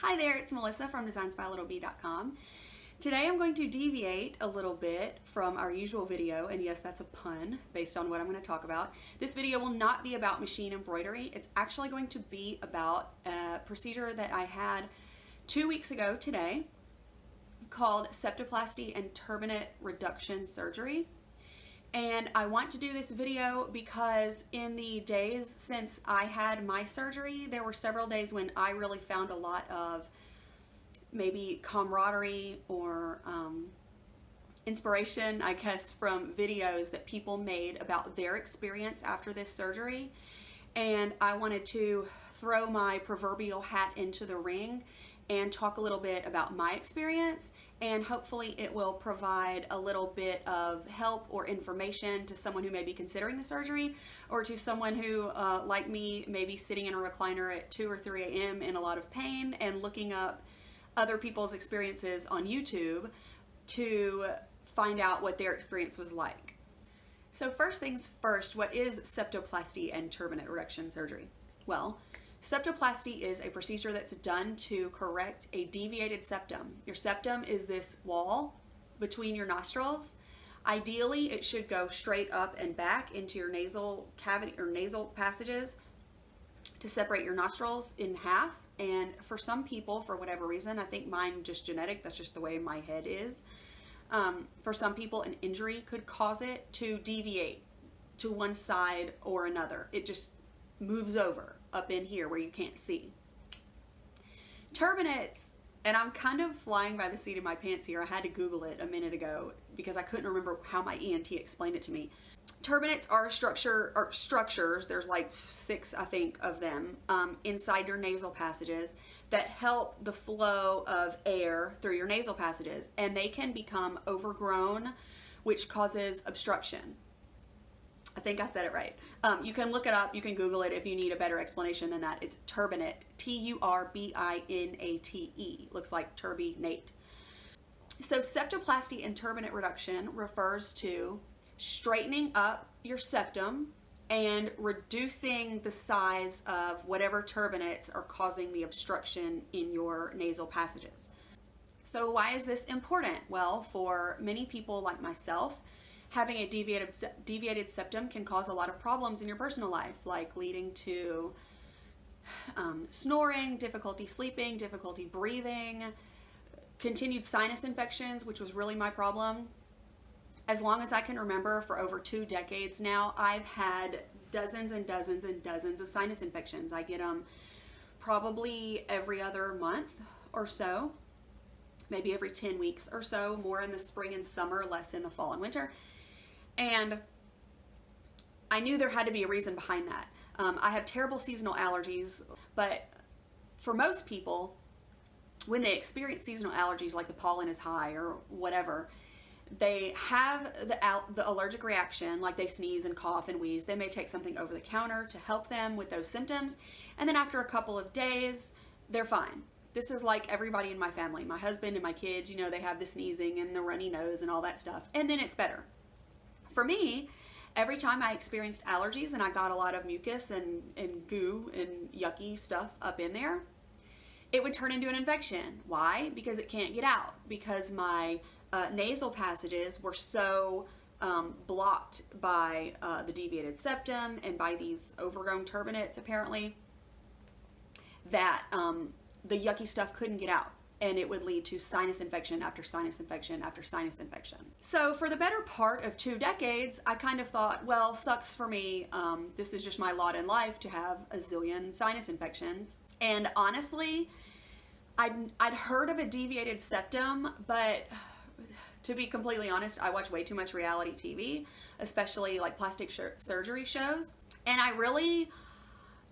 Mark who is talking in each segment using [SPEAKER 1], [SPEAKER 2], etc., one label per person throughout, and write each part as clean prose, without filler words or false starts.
[SPEAKER 1] Hi there, it's Melissa from designsbylittleB.com. Today I'm going to deviate a little bit from our usual video, and yes, that's a pun based on what I'm going to talk about. This video will not be about machine embroidery. It's actually going to be about a procedure that I had 2 weeks ago today called Septoplasty and Turbinate reduction surgery. And I want to do this video because in the days since I had my surgery, there were several days when I really found a lot of maybe camaraderie or inspiration, I guess, from videos that people made about their experience after this surgery. And I wanted to throw my proverbial hat into the ring and talk a little bit about my experience, and hopefully it will provide a little bit of help or information to someone who may be considering the surgery, or to someone who, like me, may be sitting in a recliner at 2 or 3 a.m. in a lot of pain and looking up other people's experiences on YouTube to find out what their experience was like. So first things first, what is septoplasty and turbinate reduction surgery? Well, septoplasty is a procedure that's done to correct a deviated septum. Your septum is this wall between your nostrils. Ideally, it should go straight up and back into your nasal cavity or nasal passages to separate your nostrils in half. And for some people, for whatever reason, I think mine just genetic, that's just the way my head is. For some people, an injury could cause it to deviate to one side or another. It just moves over up in here where you can't see. Turbinates, and I'm kind of flying by the seat of my pants here. I had to Google it a minute ago because I couldn't remember how my ENT explained it to me. Turbinates are structures, there's like 6, I think, of them inside your nasal passages that help the flow of air through your nasal passages, and they can become overgrown, which causes obstruction. I think I said it right. You can look it up. You can Google it if you need a better explanation than that. It's turbinate, Turbinate. Looks like turbinate. So septoplasty and turbinate reduction refers to straightening up your septum and reducing the size of whatever turbinates are causing the obstruction in your nasal passages. So why is this important? Well, for many people like myself, having a deviated septum can cause a lot of problems in your personal life, like leading to snoring, difficulty sleeping, difficulty breathing, continued sinus infections, which was really my problem. As long as I can remember, for over 2 decades now, I've had dozens and dozens and dozens of sinus infections. I get them probably every other month or so, maybe every 10 weeks or so, more in the spring and summer, less in the fall and winter. And I knew there had to be a reason behind that. I have terrible seasonal allergies, but for most people, when they experience seasonal allergies, like the pollen is high or whatever, they have the allergic reaction, like they sneeze and cough and wheeze. They may take something over the counter to help them with those symptoms, and then after a couple of days, they're fine. This is like everybody in my family. My husband and my kids, you know, they have the sneezing and the runny nose and all that stuff, and then it's better. For me, every time I experienced allergies and I got a lot of mucus and goo and yucky stuff up in there, it would turn into an infection. Why? Because it can't get out. Because my nasal passages were so blocked by the deviated septum and by these overgrown turbinates, apparently, that the yucky stuff couldn't get out. And it would lead to sinus infection after sinus infection after sinus infection. So for the better part of 2 decades, I kind of thought, well, sucks for me. This is just my lot in life to have a zillion sinus infections. And honestly, I'd heard of a deviated septum, but to be completely honest, I watch way too much reality TV, especially like plastic surgery shows. And I really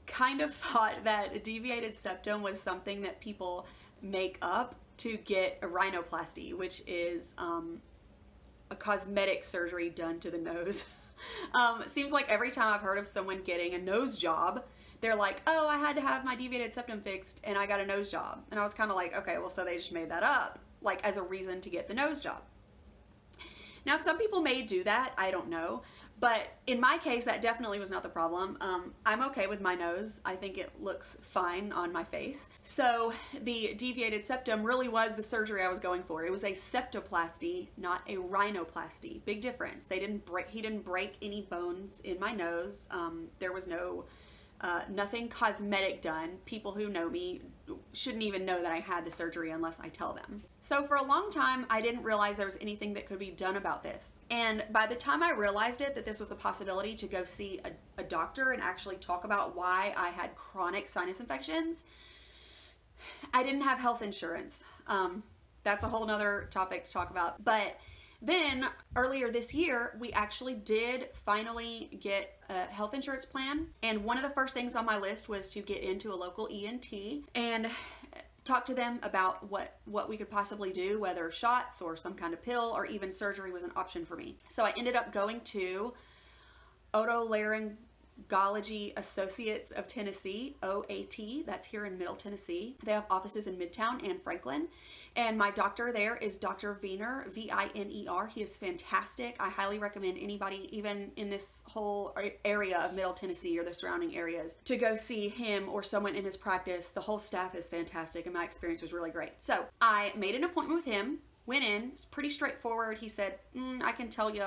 [SPEAKER 1] kind of thought that a deviated septum was something that people make up to get a rhinoplasty, which is a cosmetic surgery done to the nose. It seems like every time I've heard of someone getting a nose job, they're like, oh, I had to have my deviated septum fixed and I got a nose job. And I was kind of like, okay, well, so they just made that up, like as a reason to get the nose job. Now, some people may do that, I don't know. But in my case, that definitely was not the problem. I'm okay with my nose. I think it looks fine on my face. So the deviated septum really was the surgery I was going for. It was a septoplasty, not a rhinoplasty. Big difference. He didn't break any bones in my nose. There was nothing cosmetic done. People who know me shouldn't even know that I had the surgery unless I tell them. So for a long time, I didn't realize there was anything that could be done about this. And by the time I realized that this was a possibility to go see a doctor and actually talk about why I had chronic sinus infections, I didn't have health insurance. That's a whole nother topic to talk about. But then earlier this year, we actually did finally get a health insurance plan. And one of the first things on my list was to get into a local ENT and talk to them about what we could possibly do, whether shots or some kind of pill or even surgery was an option for me. So I ended up going to Otolaryngology Associates of Tennessee, OAT. That's here in Middle Tennessee. They have offices in Midtown and Franklin. And my doctor there is Dr. Viner, Viner. He is fantastic. I highly recommend anybody, even in this whole area of Middle Tennessee or the surrounding areas, to go see him or someone in his practice. The whole staff is fantastic, and my experience was really great. So I made an appointment with him, went in. It's pretty straightforward. He said, I can tell you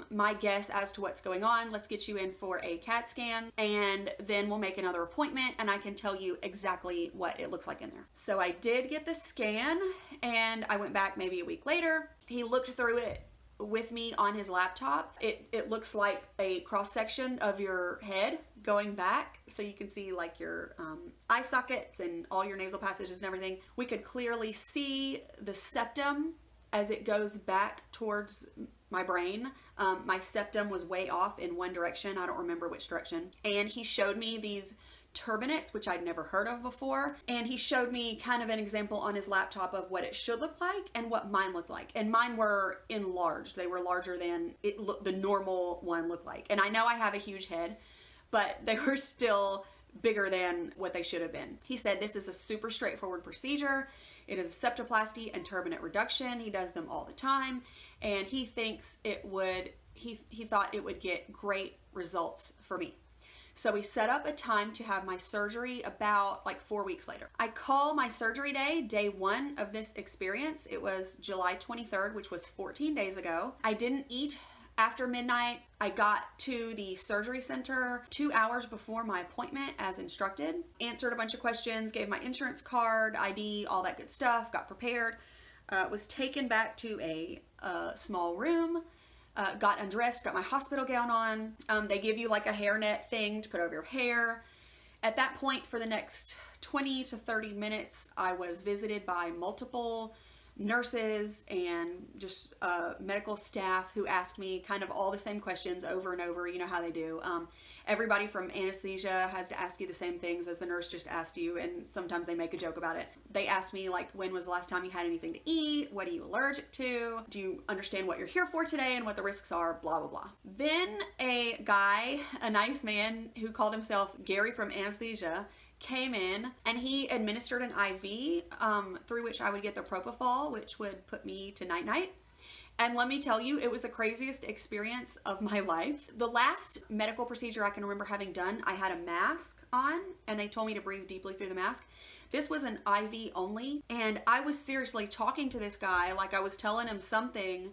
[SPEAKER 1] my guess as to what's going on. Let's get you in for a CAT scan, and then we'll make another appointment and I can tell you exactly what it looks like in there. So I did get the scan, and I went back maybe a week later. He looked through it with me on his laptop. It looks like a cross section of your head going back, so you can see like your eye sockets and all your nasal passages and everything. We could clearly see the septum as it goes back towards my brain. My septum was way off in one direction. I don't remember which direction. And he showed me these turbinates, which I'd never heard of before. And he showed me kind of an example on his laptop of what it should look like and what mine looked like. And mine were enlarged. They were larger than the normal one looked like. And I know I have a huge head, but they were still bigger than what they should have been. He said this is a super straightforward procedure. It is a septoplasty and turbinate reduction. He does them all the time, and he thinks he thought it would get great results for me. So we set up a time to have my surgery about like 4 weeks later. I call my surgery day 1 of this experience. It was July 23rd, which was 14 days ago. I didn't eat after midnight. I got to the surgery center 2 hours before my appointment as instructed, answered a bunch of questions, gave my insurance card, ID, all that good stuff, got prepared, was taken back to a small room, got undressed, got my hospital gown on. They give you like a hairnet thing to put over your hair. At that point, for the next 20 to 30 minutes, I was visited by multiple nurses and just medical staff who asked me kind of all the same questions over and over. You know how they do. Everybody from anesthesia has to ask you the same things as the nurse just asked you, and sometimes they make a joke about it. They asked me like, when was the last time you had anything to eat? What are you allergic to? Do you understand what you're here for today and what the risks are? Blah, blah, blah. Then a guy, a nice man who called himself Gary from anesthesia, came in and he administered an IV through which I would get the propofol, which would put me to night-night. And let me tell you, it was the craziest experience of my life. The last medical procedure I can remember having done, I had a mask on and they told me to breathe deeply through the mask. This was an IV only, and I was seriously talking to this guy like I was telling him something,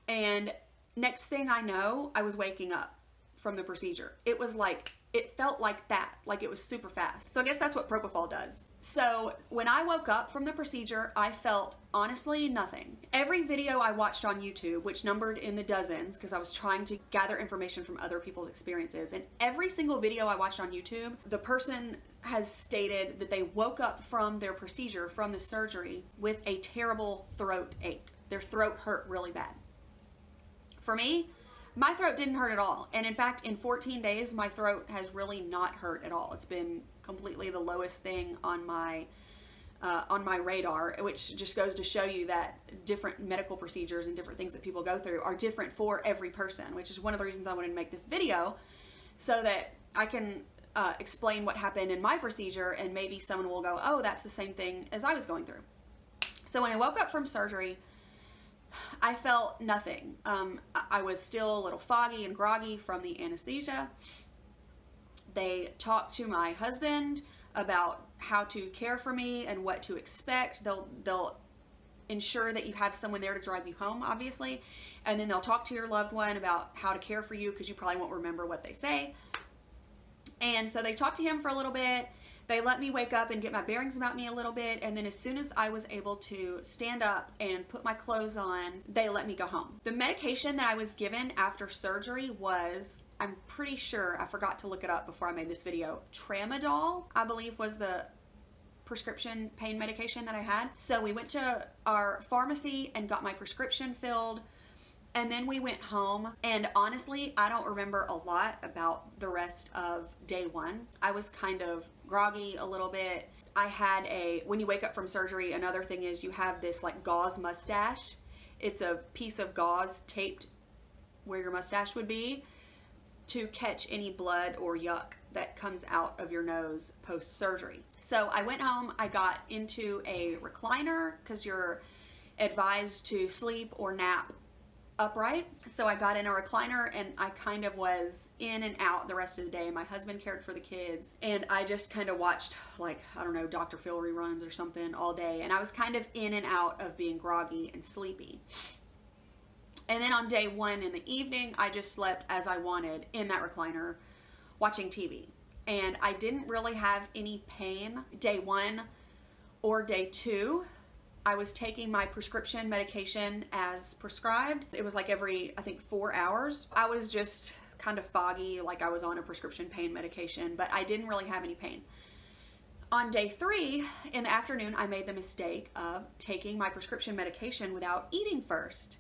[SPEAKER 1] and next thing I know, I was waking up from the procedure. It felt like that, like it was super fast. So I guess that's what propofol does. So when I woke up from the procedure, I felt honestly nothing. Every video I watched on YouTube, which numbered in the dozens because I was trying to gather information from other people's experiences, and every single video I watched on YouTube, the person has stated that they woke up from their procedure, from the surgery, with a terrible throat ache. Their throat hurt really bad. For me, my throat didn't hurt at all. And in fact, in 14 days, my throat has really not hurt at all. It's been completely the lowest thing on my radar, which just goes to show you that different medical procedures and different things that people go through are different for every person, which is one of the reasons I wanted to make this video, so that I can explain what happened in my procedure, and maybe someone will go, oh, that's the same thing as I was going through. So when I woke up from surgery, I felt nothing. I was still a little foggy and groggy from the anesthesia. They talked to my husband about how to care for me and what to expect. They'll ensure that you have someone there to drive you home, obviously. And then they'll talk to your loved one about how to care for you, because you probably won't remember what they say. And so they talked to him for a little bit. They let me wake up and get my bearings about me a little bit. And then as soon as I was able to stand up and put my clothes on, they let me go home. The medication that I was given after surgery was, I'm pretty sure, I forgot to look it up before I made this video, Tramadol, I believe was the prescription pain medication that I had. So we went to our pharmacy and got my prescription filled. And then we went home, and honestly, I don't remember a lot about the rest of day one. I was kind of groggy a little bit. I had when you wake up from surgery, another thing is you have this like gauze mustache. It's a piece of gauze taped where your mustache would be to catch any blood or yuck that comes out of your nose post-surgery. So I went home, I got into a recliner because you're advised to sleep or nap upright. So I got in a recliner and I kind of was in and out the rest of the day. My husband cared for the kids and I just kind of watched, like, I don't know, Dr. Phil reruns or something all day. And I was kind of in and out of being groggy and sleepy. And then on day one in the evening, I just slept as I wanted in that recliner watching TV. And I didn't really have any pain day one or day two. I was taking my prescription medication as prescribed. It was like every, I think, 4 hours. I was just kind of foggy, like I was on a prescription pain medication, but I didn't really have any pain. On day 3 in the afternoon, I made the mistake of taking my prescription medication without eating first.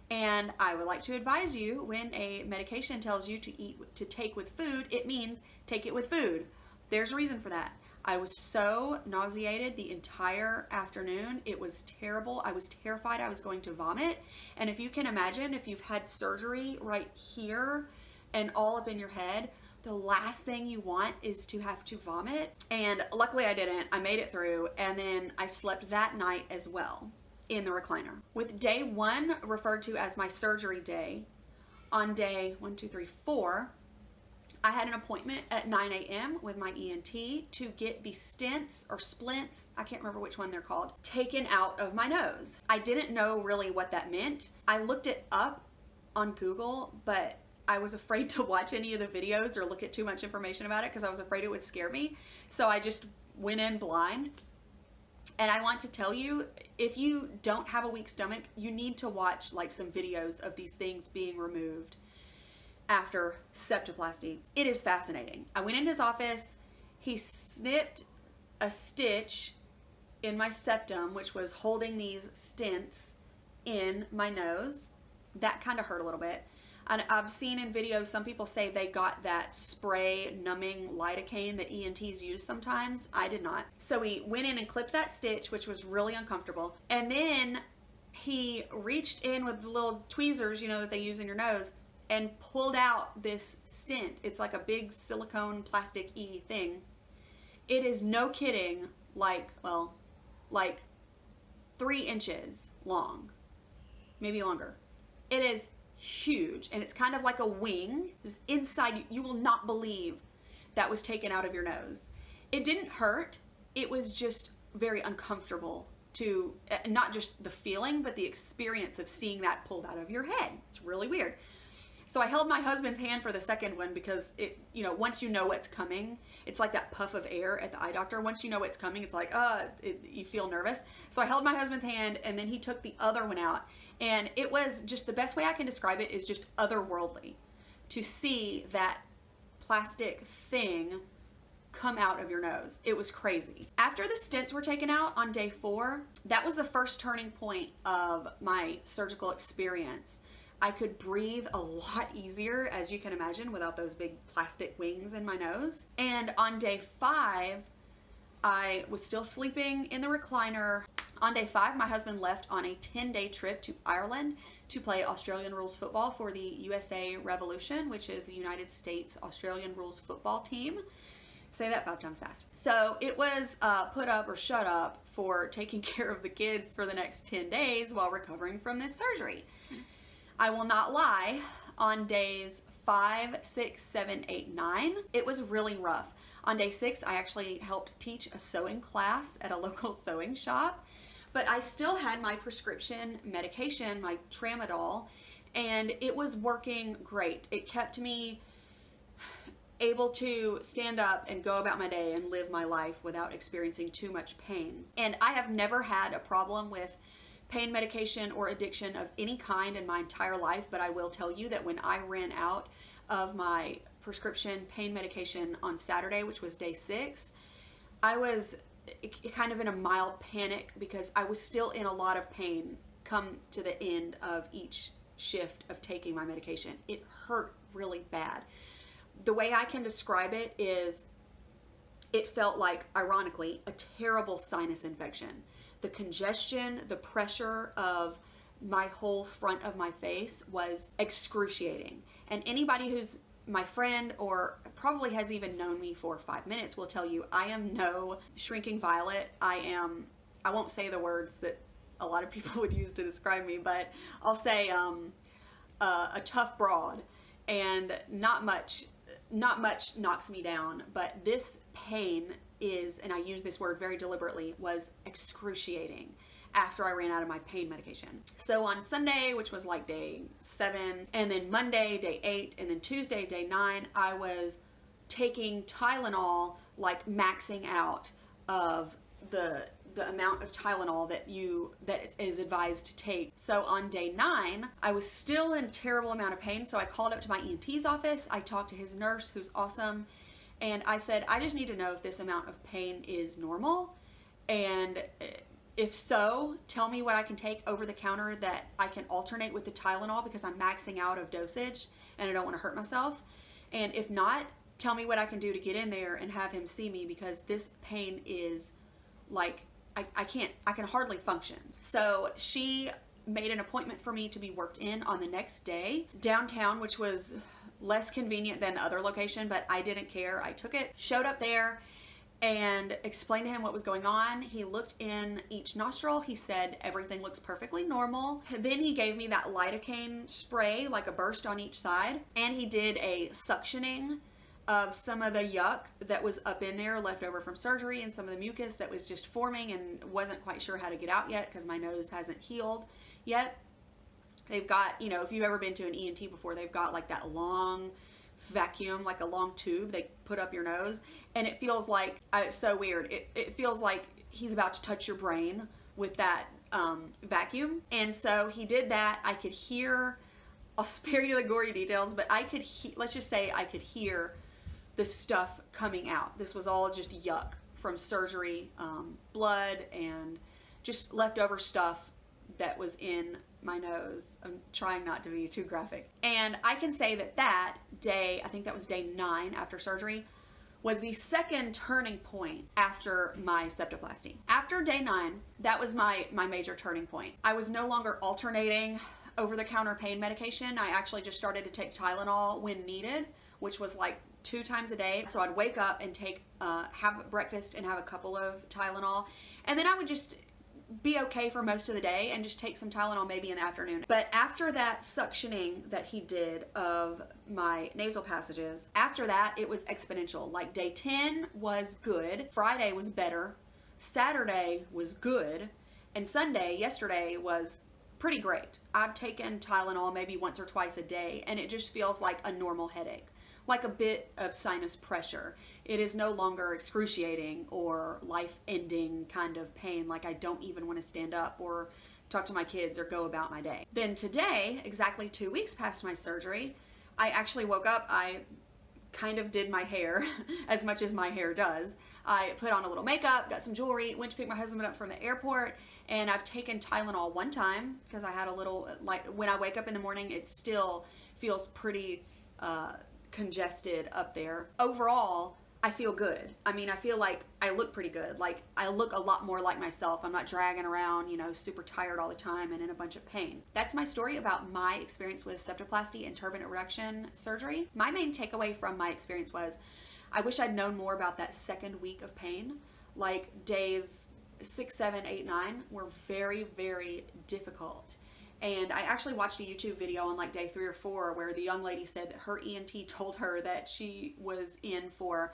[SPEAKER 1] And I would like to advise you, when a medication tells you to take with food, it means take it with food. There's a reason for that. I was so nauseated the entire afternoon. It was terrible. I was terrified I was going to vomit. And if you can imagine, if you've had surgery right here and all up in your head, the last thing you want is to have to vomit. And luckily I didn't. I made it through. And then I slept that night as well in the recliner. With day 1 referred to as my surgery day, on day 4, I had an appointment at 9 a.m. with my ENT to get the stents or splints, I can't remember which one they're called, taken out of my nose. I didn't know really what that meant. I looked it up on Google, but I was afraid to watch any of the videos or look at too much information about it because I was afraid it would scare me. So I just went in blind. And I want to tell you, if you don't have a weak stomach, you need to watch like some videos of these things being removed after septoplasty. It is fascinating. I went in his office, he snipped a stitch in my septum, which was holding these stents in my nose. That kind of hurt a little bit. And I've seen in videos, some people say they got that spray numbing lidocaine that ENTs use sometimes. I did not. So we went in and clipped that stitch, which was really uncomfortable. And then he reached in with the little tweezers, you know, that they use in your nose, and pulled out this stent. It's like a big silicone plastic-y thing. It is, no kidding, like 3 inches long, maybe longer. It is huge, and it's kind of like a wing. Just inside, you will not believe that was taken out of your nose. It didn't hurt. It was just very uncomfortable to, not just the feeling, but the experience of seeing that pulled out of your head. It's really weird. So I held my husband's hand for the second one because it, you know, once you know what's coming, it's like that puff of air at the eye doctor. Once you know what's coming, it's like, you feel nervous. So I held my husband's hand, and then he took the other one out. And it was just, the best way I can describe it is just otherworldly to see that plastic thing come out of your nose. It was crazy. After the stents were taken out on day 4, that was the first turning point of my surgical experience. I could breathe a lot easier, as you can imagine, without those big plastic wings in my nose. And on day 5, I was still sleeping in the recliner. On day 5, my husband left on a 10-day trip to Ireland to play Australian rules football for the USA Revolution, which is the United States Australian rules football team. Say that 5 times fast. So it was put up or shut up for taking care of the kids for the next 10 days while recovering from this surgery. I will not lie, on days 5, 6, 7, 8, 9, it was really rough. On day 6, I actually helped teach a sewing class at a local sewing shop, but I still had my prescription medication, my tramadol, and it was working great. It kept me able to stand up and go about my day and live my life without experiencing too much pain. And I have never had a problem with pain medication or addiction of any kind in my entire life, but I will tell you that when I ran out of my prescription pain medication on Saturday, which was day 6, I was kind of in a mild panic because I was still in a lot of pain come to the end of each shift of taking my medication. It hurt really bad. The way I can describe it is it felt like, ironically, a terrible sinus infection. The congestion, the pressure of my whole front of my face was excruciating. And anybody who's my friend or probably has even known me for 5 minutes will tell you I am no shrinking violet. I won't say the words that a lot of people would use to describe me, but I'll say a tough broad, and not much knocks me down, but this pain is, and I use this word very deliberately, was excruciating after I ran out of my pain medication. So on Sunday, which was like day 7, and then Monday, day 8, and then Tuesday, day 9, I was taking Tylenol, like maxing out of the amount of Tylenol that is advised to take. So on day 9, I was still in a terrible amount of pain, so I called up to my ENT's office. I talked to his nurse, who's awesome, and I said, I just need to know if this amount of pain is normal, and if so, tell me what I can take over the counter that I can alternate with the Tylenol, because I'm maxing out of dosage and I don't want to hurt myself. And if not, tell me what I can do to get in there and have him see me, because this pain is like, I can hardly function. So she made an appointment for me to be worked in on the next day downtown, which was less convenient than the other location, but I didn't care. I took it, showed up there, and explained to him what was going on. He looked in each nostril. He said, everything looks perfectly normal. Then he gave me that lidocaine spray, like a burst on each side, and he did a suctioning of some of the yuck that was up in there left over from surgery, and some of the mucus that was just forming and wasn't quite sure how to get out yet because my nose hasn't healed yet. They've got, if you've ever been to an ENT before, they've got like that long vacuum, like a long tube they put up your nose, and it feels like, it's so weird. It feels like he's about to touch your brain with that vacuum. And so he did that. I could hear, I'll spare you the gory details, but let's just say I could hear the stuff coming out. This was all just yuck from surgery, blood, and just leftover stuff that was in my nose. I'm trying not to be too graphic. And I can say that day, I think that was day 9 after surgery, was the second turning point after my septoplasty. After day 9, that was my major turning point. I was no longer alternating over-the-counter pain medication. I actually just started to take Tylenol when needed, which was like 2 times a day. So I'd wake up and have breakfast and have a couple of Tylenol, and then I would just be okay for most of the day and just take some Tylenol maybe in the afternoon. But after that suctioning that he did of my nasal passages, after that it was exponential. Like day 10 was good, Friday was better, Saturday was good, and Sunday, yesterday, was pretty great. I've taken Tylenol maybe once or twice a day, and it just feels like a normal headache, like a bit of sinus pressure. It is no longer excruciating or life-ending kind of pain, like I don't even want to stand up or talk to my kids or go about my day. Then today, exactly 2 weeks past my surgery, I actually woke up. I kind of did my hair as much as my hair does. I put on a little makeup, got some jewelry, went to pick my husband up from the airport, and I've taken Tylenol one time because I had a little, like when I wake up in the morning, it still feels pretty congested up there. Overall, I feel good. I mean, I feel like I look pretty good. Like I look a lot more like myself. I'm not dragging around, super tired all the time and in a bunch of pain. That's my story about my experience with septoplasty and turbinate reduction surgery. My main takeaway from my experience was I wish I'd known more about that second week of pain. Like days 6, 7, 8, 9 were very, very difficult. And I actually watched a YouTube video on like day 3 or 4 where the young lady said that her ENT told her that she was in for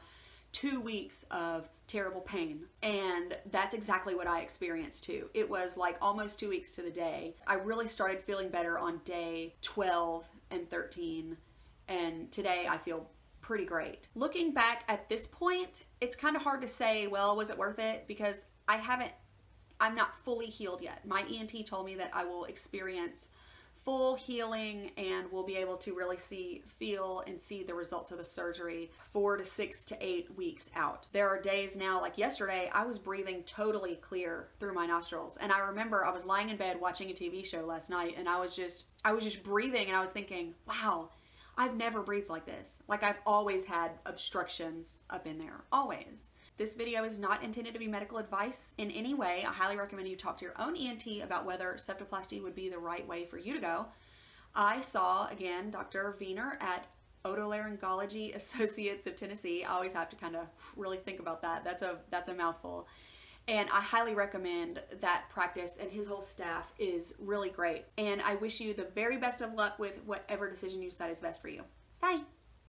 [SPEAKER 1] 2 weeks of terrible pain. And that's exactly what I experienced too. It was like almost 2 weeks to the day. I really started feeling better on day 12 and 13. And today I feel pretty great. Looking back at this point, it's kind of hard to say, well, was it worth it? Because I'm not fully healed yet. My ENT told me that I will experience full healing and will be able to really feel and see the results of the surgery 4 to 6 to 8 weeks out. There are days now, like yesterday, I was breathing totally clear through my nostrils. And I remember I was lying in bed watching a TV show last night, and I was just breathing, and I was thinking, wow, I've never breathed like this. Like, I've always had obstructions up in there, always. This video is not intended to be medical advice in any way. I highly recommend you talk to your own ENT about whether septoplasty would be the right way for you to go. I saw, again, Dr. Wiener at Otolaryngology Associates of Tennessee. I always have to kind of really think about that. That's a mouthful. And I highly recommend that practice, and his whole staff is really great. And I wish you the very best of luck with whatever decision you decide is best for you. Bye.